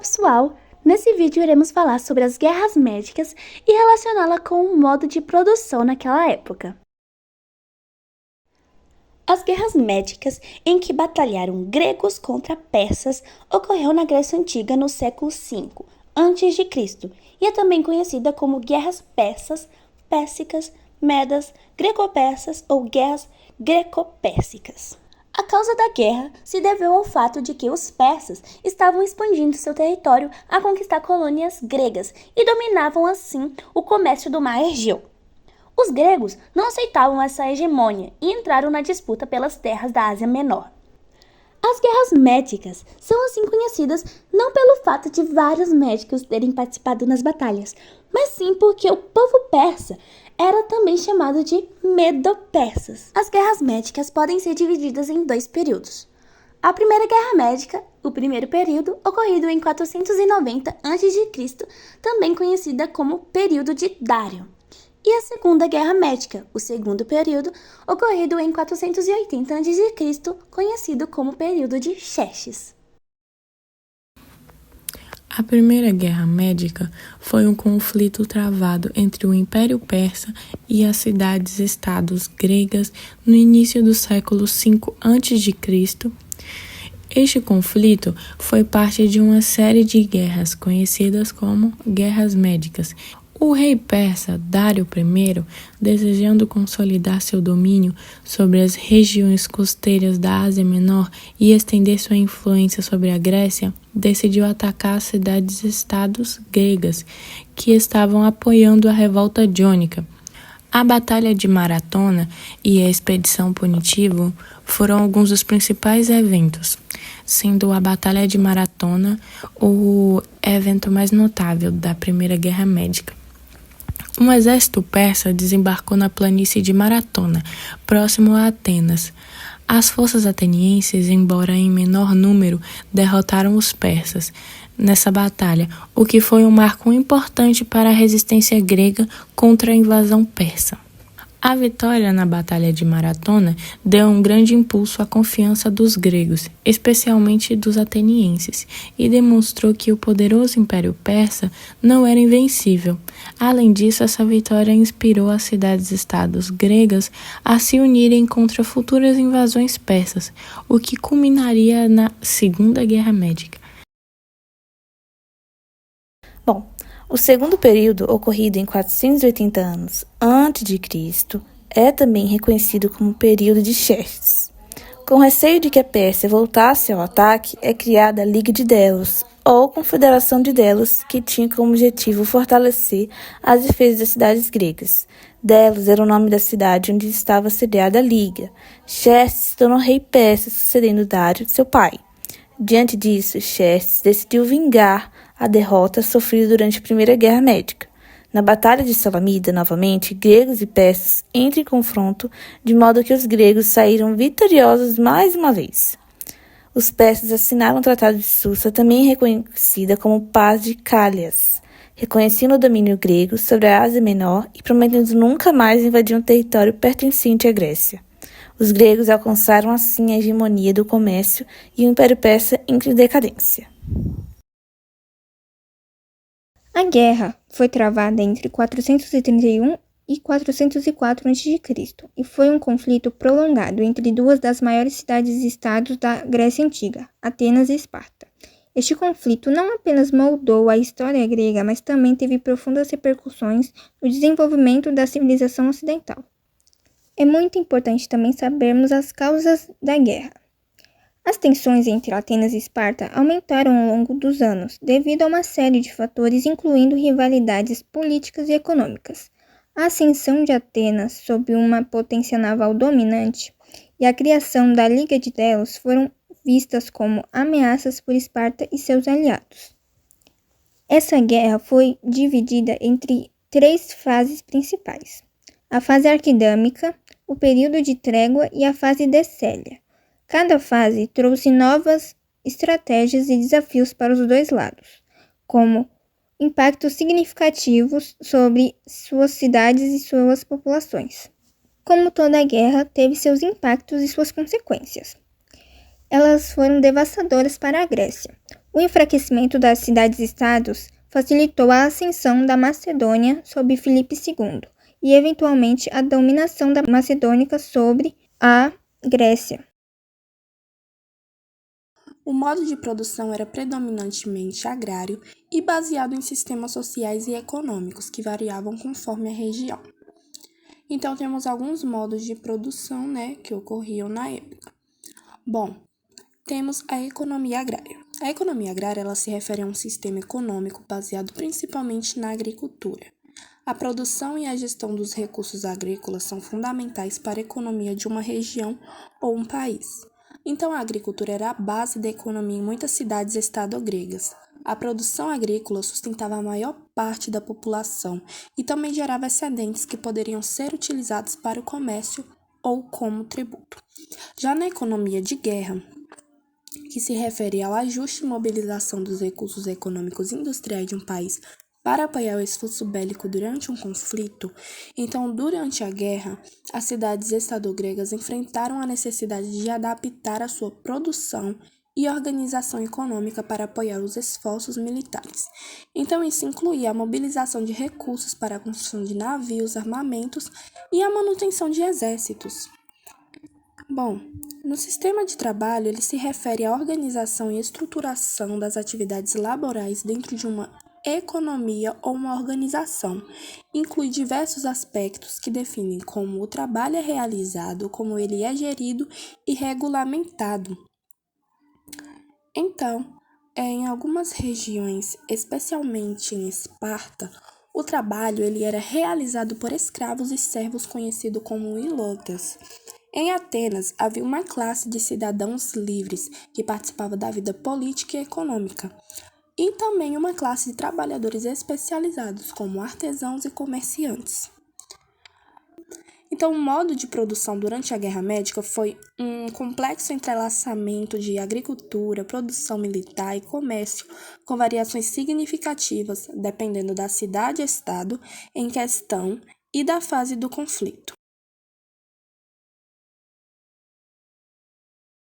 pessoal! Nesse vídeo iremos falar sobre as guerras médicas e relacioná-la com o modo de produção naquela época. As guerras médicas, em que batalharam gregos contra persas, ocorreu na Grécia Antiga no século V a.C. e é também conhecida como guerras persas, pérsicas, medas, greco-persas ou guerras greco-pérsicas. A causa da guerra se deveu ao fato de que os persas estavam expandindo seu território a conquistar colônias gregas e dominavam assim o comércio do mar Egeu. Os gregos não aceitavam essa hegemonia e entraram na disputa pelas terras da Ásia Menor. As guerras médicas são assim conhecidas não pelo fato de vários médicos terem participado nas batalhas, mas sim porque o povo persa era também chamado de medo-persas. As guerras médicas podem ser divididas em dois períodos. A Primeira Guerra Médica, o primeiro período, ocorrido em 490 a.C., também conhecida como período de Dário. E a Segunda Guerra Médica, o segundo período, ocorrido em 480 a.C., conhecido como período de Xerxes. A Primeira Guerra Médica foi um conflito travado entre o Império Persa e as cidades-estados gregas no início do século V a.C. Este conflito foi parte de uma série de guerras conhecidas como Guerras Médicas. O rei persa Dário I, desejando consolidar seu domínio sobre as regiões costeiras da Ásia Menor e estender sua influência sobre a Grécia, decidiu atacar as cidades-estados gregas que estavam apoiando a revolta jônica. A Batalha de Maratona e a Expedição Punitivo foram alguns dos principais eventos, sendo a Batalha de Maratona o evento mais notável da Primeira Guerra Médica. Um exército persa desembarcou na planície de Maratona, próximo a Atenas. As forças atenienses, embora em menor número, derrotaram os persas nessa batalha, o que foi um marco importante para a resistência grega contra a invasão persa. A vitória na Batalha de Maratona deu um grande impulso à confiança dos gregos, especialmente dos atenienses, e demonstrou que o poderoso Império Persa não era invencível. Além disso, essa vitória inspirou as cidades-estados gregas a se unirem contra futuras invasões persas, o que culminaria na Segunda Guerra Médica. Bom, o segundo período, ocorrido em 480 anos antes de Cristo, é também reconhecido como período de Xerxes. Com receio de que a Pérsia voltasse ao ataque, é criada a Liga de Delos, ou Confederação de Delos, que tinha como objetivo fortalecer as defesas das cidades gregas. Delos era o nome da cidade onde estava sediada a Liga. Xerxes se tornou rei persa, sucedendo Dário, seu pai. Diante disso, Xerxes decidiu vingar a derrota sofrida durante a Primeira Guerra Médica. Na Batalha de Salamina, novamente, gregos e persas entram em confronto, de modo que os gregos saíram vitoriosos mais uma vez. Os persas assinaram o Tratado de Susa, também reconhecida como Paz de Calhas, reconhecendo o domínio grego sobre a Ásia Menor e prometendo nunca mais invadir um território pertencente à Grécia. Os gregos alcançaram assim a hegemonia do comércio e o Império Persa entra em decadência. A guerra foi travada entre 431 e 404 a.C. e foi um conflito prolongado entre duas das maiores cidades-estados da Grécia Antiga, Atenas e Esparta. Este conflito não apenas moldou a história grega, mas também teve profundas repercussões no desenvolvimento da civilização ocidental. É muito importante também sabermos as causas da guerra. As tensões entre Atenas e Esparta aumentaram ao longo dos anos, devido a uma série de fatores, incluindo rivalidades políticas e econômicas. A ascensão de Atenas sob uma potência naval dominante e a criação da Liga de Delos foram vistas como ameaças por Esparta e seus aliados. Essa guerra foi dividida entre três fases principais: a fase arquidâmica, o período de trégua e a fase decélia. Cada fase trouxe novas estratégias e desafios para os dois lados, como impactos significativos sobre suas cidades e suas populações. Como toda guerra, teve seus impactos e suas consequências. Elas foram devastadoras para a Grécia. O enfraquecimento das cidades-estados facilitou a ascensão da Macedônia sob Filipe II e, eventualmente, a dominação da Macedônica sobre a Grécia. O modo de produção era predominantemente agrário e baseado em sistemas sociais e econômicos que variavam conforme a região. Então, temos alguns modos de produção, que ocorriam na época. Bom, temos a economia agrária. A economia agrária ela se refere a um sistema econômico baseado principalmente na agricultura. A produção e a gestão dos recursos agrícolas são fundamentais para a economia de uma região ou um país. Então, a agricultura era a base da economia em muitas cidades-estado gregas. A produção agrícola sustentava a maior parte da população e também gerava excedentes que poderiam ser utilizados para o comércio ou como tributo. Já na economia de guerra, que se refere ao ajuste e mobilização dos recursos econômicos e industriais de um país para apoiar o esforço bélico durante um conflito, então, durante a guerra, as cidades-estado gregas enfrentaram a necessidade de adaptar a sua produção e organização econômica para apoiar os esforços militares. Então, isso incluía a mobilização de recursos para a construção de navios, armamentos e a manutenção de exércitos. Bom, no sistema de trabalho, ele se refere à organização e estruturação das atividades laborais dentro de uma economia ou uma organização. Inclui diversos aspectos que definem como o trabalho é realizado, como ele é gerido e regulamentado. Então, em algumas regiões, especialmente em Esparta, o trabalho ele era realizado por escravos e servos conhecido como ilotas. Em Atenas, havia uma classe de cidadãos livres que participava da vida política e econômica, e também uma classe de trabalhadores especializados, como artesãos e comerciantes. Então, o modo de produção durante a Guerra Médica foi um complexo entrelaçamento de agricultura, produção militar e comércio, com variações significativas, dependendo da cidade-estado em questão e da fase do conflito.